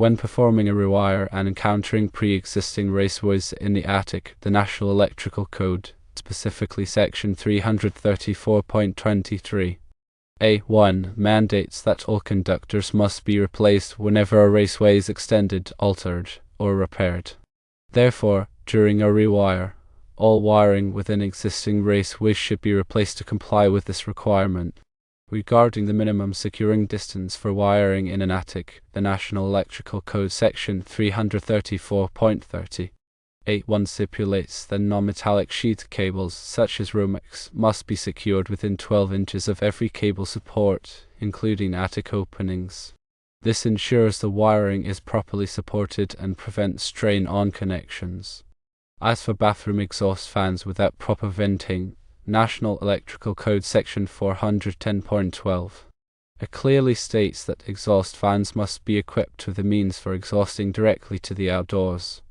When performing a rewire and encountering pre-existing raceways in the attic, the National Electrical Code, specifically Section 334.23 A1, mandates that all conductors must be replaced whenever a raceway is extended, altered, or repaired. Therefore, during a rewire, all wiring within existing raceways should be replaced to comply with this requirement. Regarding the minimum securing distance for wiring in an attic, the National Electrical Code Section 334.30 A1 stipulates that non-metallic sheath cables, such as Romex, must be secured within 12 inches of every cable support, including attic openings. This ensures the wiring is properly supported and prevents strain on connections. As for bathroom exhaust fans without proper venting, National Electrical Code Section 410.12 it clearly states that exhaust fans must be equipped with a means for exhausting directly to the outdoors.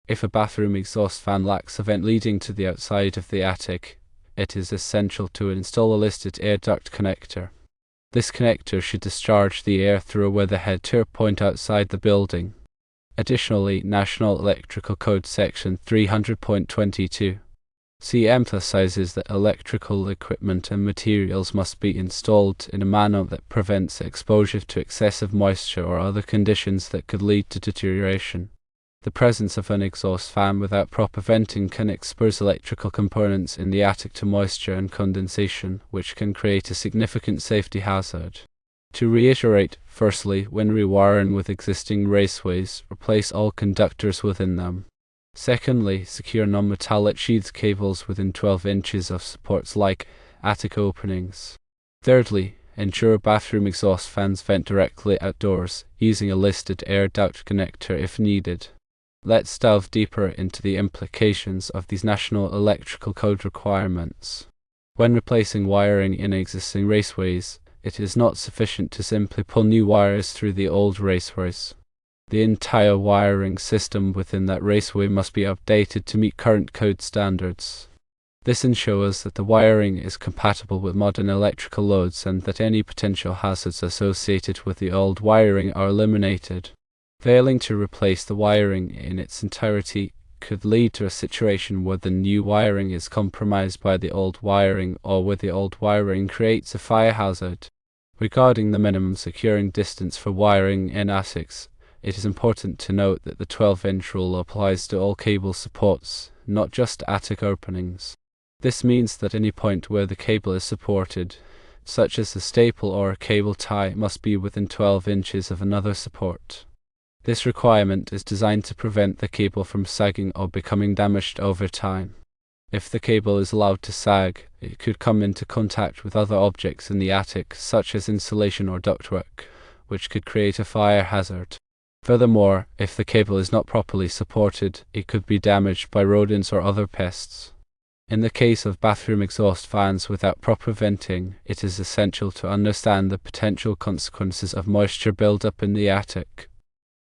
If a bathroom exhaust fan lacks a vent leading to the outside of the attic, it is essential to install a listed air duct connector. This connector should discharge the air through a weatherhead to a point outside the building. Additionally, National Electrical Code Section 300.22 C emphasizes that electrical equipment and materials must be installed in a manner that prevents exposure to excessive moisture or other conditions that could lead to deterioration. The presence of an exhaust fan without proper venting can expose electrical components in the attic to moisture and condensation, which can create a significant safety hazard. To reiterate, firstly, when rewiring with existing raceways, replace all conductors within them. Secondly, secure non-metallic sheath cables within 12 inches of supports like attic openings. Thirdly, ensure bathroom exhaust fans vent directly outdoors, using a listed air duct connector if needed. Let's delve deeper into the implications of these National Electrical Code requirements. When replacing wiring in existing raceways, it is not sufficient to simply pull new wires through the old raceways. The entire wiring system within that raceway must be updated to meet current code standards. This ensures that the wiring is compatible with modern electrical loads and that any potential hazards associated with the old wiring are eliminated. Failing to replace the wiring in its entirety could lead to a situation where the new wiring is compromised by the old wiring or where the old wiring creates a fire hazard. Regarding the minimum securing distance for wiring in attics, it is important to note that the 12-inch rule applies to all cable supports, not just attic openings. This means that any point where the cable is supported, such as a staple or a cable tie, must be within 12 inches of another support. This requirement is designed to prevent the cable from sagging or becoming damaged over time. If the cable is allowed to sag, it could come into contact with other objects in the attic, such as insulation or ductwork, which could create a fire hazard. Furthermore, if the cable is not properly supported, it could be damaged by rodents or other pests. In the case of bathroom exhaust fans without proper venting, it is essential to understand the potential consequences of moisture buildup in the attic.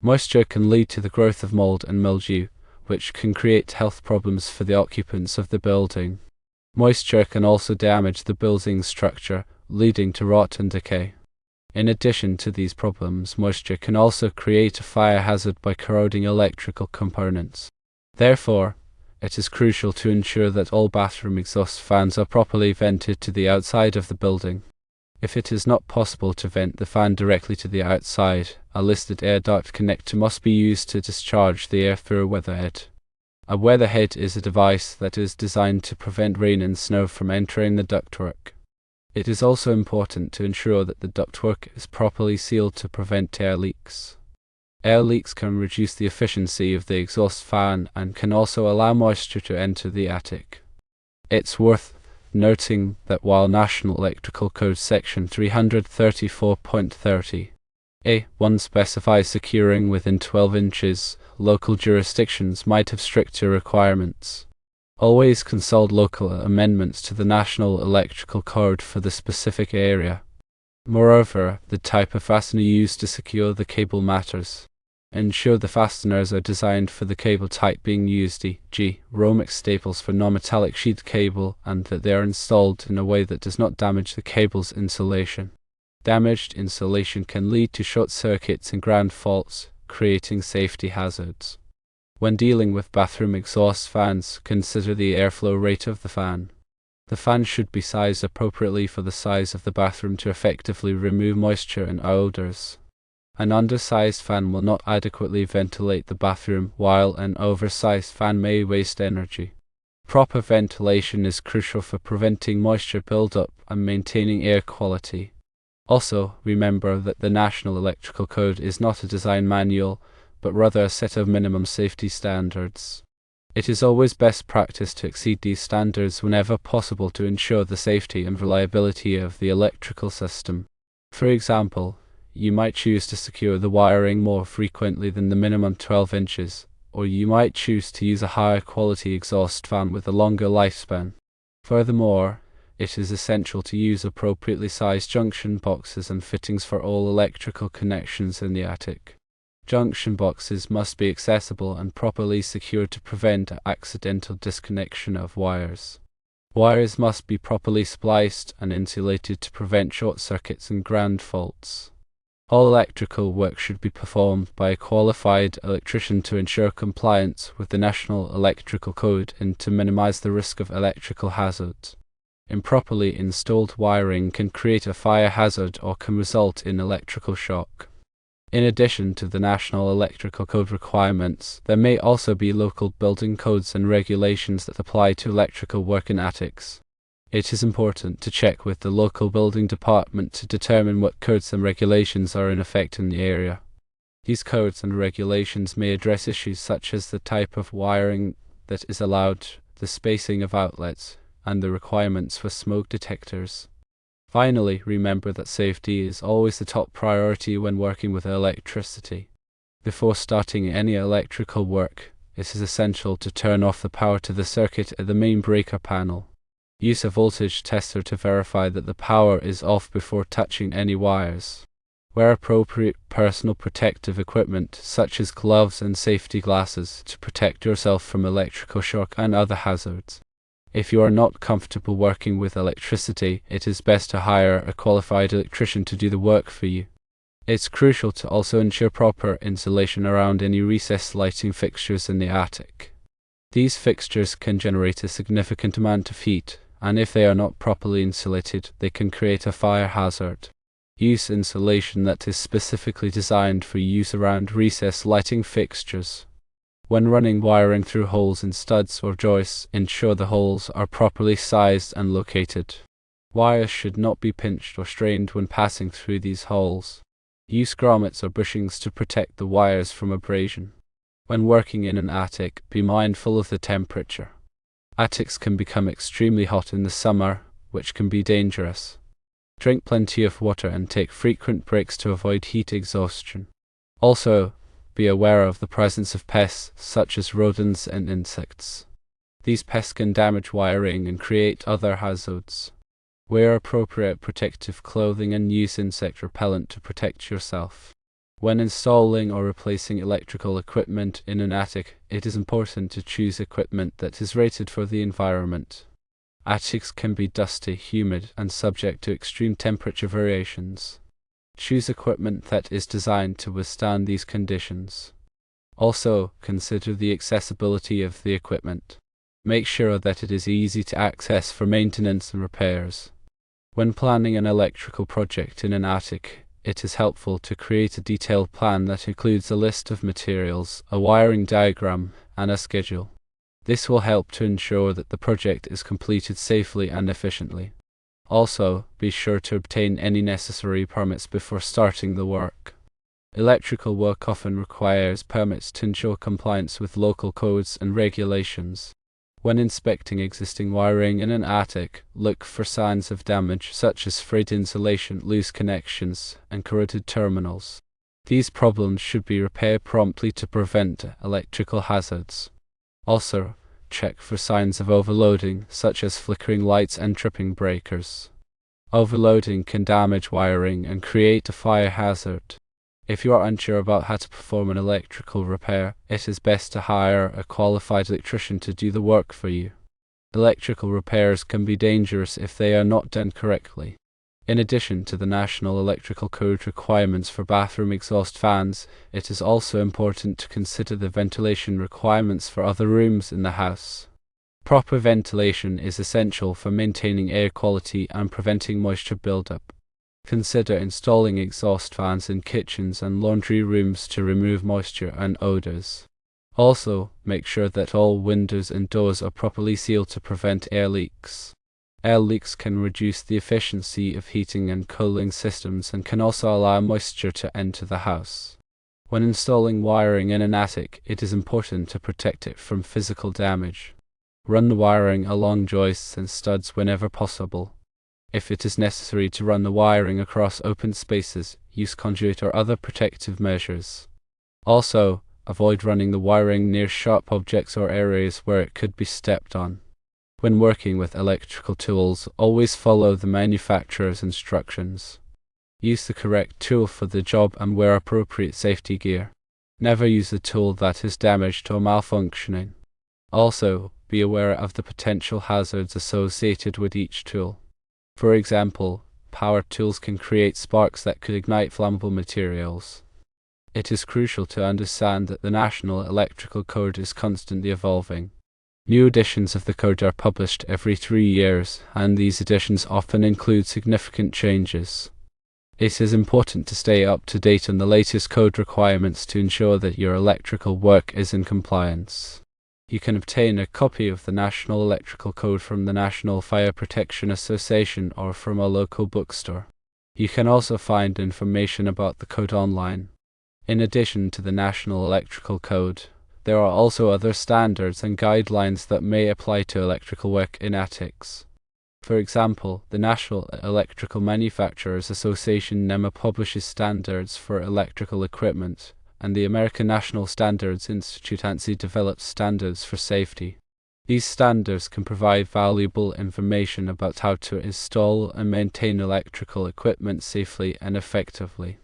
Moisture can lead to the growth of mold and mildew, which can create health problems for the occupants of the building. Moisture can also damage the building's structure, leading to rot and decay. In addition to these problems, moisture can also create a fire hazard by corroding electrical components. Therefore, it is crucial to ensure that all bathroom exhaust fans are properly vented to the outside of the building. If it is not possible to vent the fan directly to the outside, a listed air duct connector must be used to discharge the air through a weatherhead. A weatherhead is a device that is designed to prevent rain and snow from entering the ductwork. It is also important to ensure that the ductwork is properly sealed to prevent air leaks. Air leaks can reduce the efficiency of the exhaust fan and can also allow moisture to enter the attic. It's worth noting that while National Electrical Code Section 334.30 A1 specifies securing within 12 inches, local jurisdictions might have stricter requirements. Always consult local amendments to the National Electrical Code for the specific area. Moreover, the type of fastener used to secure the cable matters. Ensure the fasteners are designed for the cable type being used, e.g., Romex staples for non-metallic sheath cable, and that they are installed in a way that does not damage the cable's insulation. Damaged insulation can lead to short circuits and ground faults, creating safety hazards. When dealing with bathroom exhaust fans, consider the airflow rate of the fan. The fan should be sized appropriately for the size of the bathroom to effectively remove moisture and odors. An undersized fan will not adequately ventilate the bathroom, while an oversized fan may waste energy. Proper ventilation is crucial for preventing moisture buildup and maintaining air quality. Also, remember that the National Electrical Code is not a design manual, but rather a set of minimum safety standards. It is always best practice to exceed these standards whenever possible to ensure the safety and reliability of the electrical system. For example, you might choose to secure the wiring more frequently than the minimum 12 inches, or you might choose to use a higher quality exhaust fan with a longer lifespan. Furthermore, it is essential to use appropriately sized junction boxes and fittings for all electrical connections in the attic. Junction boxes must be accessible and properly secured to prevent accidental disconnection of wires. Wires must be properly spliced and insulated to prevent short circuits and ground faults. All electrical work should be performed by a qualified electrician to ensure compliance with the National Electrical Code and to minimize the risk of electrical hazards. Improperly installed wiring can create a fire hazard or can result in electrical shock. In addition to the National Electrical Code requirements, there may also be local building codes and regulations that apply to electrical work in attics. It is important to check with the local building department to determine what codes and regulations are in effect in the area. These codes and regulations may address issues such as the type of wiring that is allowed, the spacing of outlets, and the requirements for smoke detectors. Finally, remember that safety is always the top priority when working with electricity. Before starting any electrical work, it is essential to turn off the power to the circuit at the main breaker panel. Use a voltage tester to verify that the power is off before touching any wires. Wear appropriate personal protective equipment such as gloves and safety glasses to protect yourself from electrical shock and other hazards. If you are not comfortable working with electricity, it is best to hire a qualified electrician to do the work for you. It's crucial to also ensure proper insulation around any recessed lighting fixtures in the attic. These fixtures can generate a significant amount of heat, and if they are not properly insulated, they can create a fire hazard. Use insulation that is specifically designed for use around recessed lighting fixtures. When running wiring through holes in studs or joists, ensure the holes are properly sized and located. Wires should not be pinched or strained when passing through these holes. Use grommets or bushings to protect the wires from abrasion. When working in an attic, be mindful of the temperature. Attics can become extremely hot in the summer, which can be dangerous. Drink plenty of water and take frequent breaks to avoid heat exhaustion. Also, be aware of the presence of pests such as rodents and insects. These pests can damage wiring and create other hazards. Wear appropriate protective clothing and use insect repellent to protect yourself. When installing or replacing electrical equipment in an attic, it is important to choose equipment that is rated for the environment. Attics can be dusty, humid, and subject to extreme temperature variations. Choose equipment that is designed to withstand these conditions. Also, consider the accessibility of the equipment. Make sure that it is easy to access for maintenance and repairs. When planning an electrical project in an attic, it is helpful to create a detailed plan that includes a list of materials, a wiring diagram, and a schedule. This will help to ensure that the project is completed safely and efficiently. Also, be sure to obtain any necessary permits before starting the work. Electrical work often requires permits to ensure compliance with local codes and regulations. When inspecting existing wiring in an attic, look for signs of damage such as frayed insulation, loose connections, and corroded terminals. These problems should be repaired promptly to prevent electrical hazards. Also, check for signs of overloading, such as flickering lights and tripping breakers. Overloading can damage wiring and create a fire hazard. If you are unsure about how to perform an electrical repair, it is best to hire a qualified electrician to do the work for you. Electrical repairs can be dangerous if they are not done correctly. In addition to the National Electrical Code requirements for bathroom exhaust fans, it is also important to consider the ventilation requirements for other rooms in the house. Proper ventilation is essential for maintaining air quality and preventing moisture buildup. Consider installing exhaust fans in kitchens and laundry rooms to remove moisture and odors. Also, make sure that all windows and doors are properly sealed to prevent air leaks. Air leaks can reduce the efficiency of heating and cooling systems and can also allow moisture to enter the house. When installing wiring in an attic, it is important to protect it from physical damage. Run the wiring along joists and studs whenever possible. If it is necessary to run the wiring across open spaces, use conduit or other protective measures. Also, avoid running the wiring near sharp objects or areas where it could be stepped on. When working with electrical tools, always follow the manufacturer's instructions. Use the correct tool for the job and wear appropriate safety gear. Never use a tool that is damaged or malfunctioning. Also, be aware of the potential hazards associated with each tool. For example, power tools can create sparks that could ignite flammable materials. It is crucial to understand that the National Electrical Code is constantly evolving. New editions of the code are published every 3 years, and these editions often include significant changes. It is important to stay up to date on the latest code requirements to ensure that your electrical work is in compliance. You can obtain a copy of the National Electrical Code from the National Fire Protection Association or from a local bookstore. You can also find information about the code online. In addition to the National Electrical Code, there are also other standards and guidelines that may apply to electrical work in attics. For example, the National Electrical Manufacturers Association NEMA publishes standards for electrical equipment, and the American National Standards Institute ANSI develops standards for safety. These standards can provide valuable information about how to install and maintain electrical equipment safely and effectively.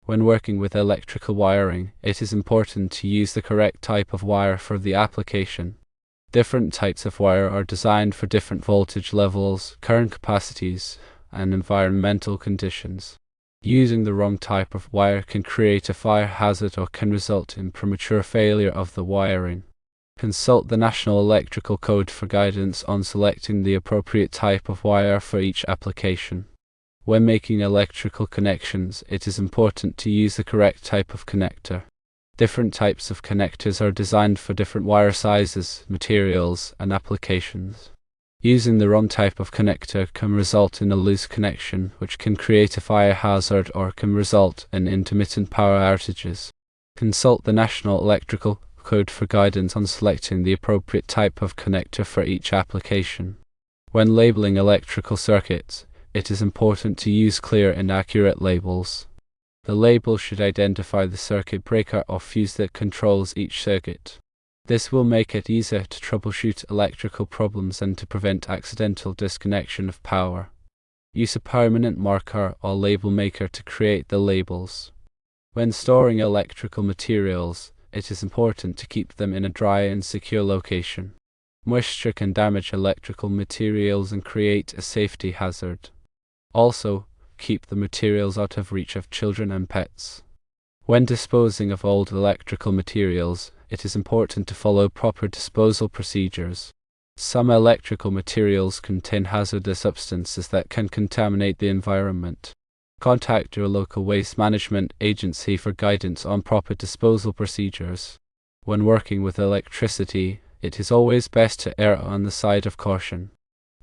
When working with electrical wiring, it is important to use the correct type of wire for the application. Different types of wire are designed for different voltage levels, current capacities, and environmental conditions. Using the wrong type of wire can create a fire hazard or can result in premature failure of the wiring. Consult the National Electrical Code for guidance on selecting the appropriate type of wire for each application. When making electrical connections, it is important to use the correct type of connector. Different types of connectors are designed for different wire sizes, materials, and applications. Using the wrong type of connector can result in a loose connection, which can create a fire hazard or can result in intermittent power outages. Consult the National Electrical Code for guidance on selecting the appropriate type of connector for each application. When labeling electrical circuits, it is important to use clear and accurate labels. The label should identify the circuit breaker or fuse that controls each circuit. This will make it easier to troubleshoot electrical problems and to prevent accidental disconnection of power. Use a permanent marker or label maker to create the labels. When storing electrical materials, it is important to keep them in a dry and secure location. Moisture can damage electrical materials and create a safety hazard. Also, keep the materials out of reach of children and pets. When disposing of old electrical materials, it is important to follow proper disposal procedures. Some electrical materials contain hazardous substances that can contaminate the environment. Contact your local waste management agency for guidance on proper disposal procedures. When working with electricity, it is always best to err on the side of caution.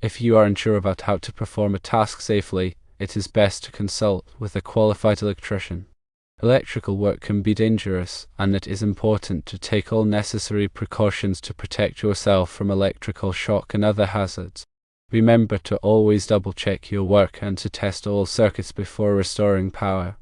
If you are unsure about how to perform a task safely, it is best to consult with a qualified electrician. Electrical work can be dangerous, and it is important to take all necessary precautions to protect yourself from electrical shock and other hazards. Remember to always double-check your work and to test all circuits before restoring power.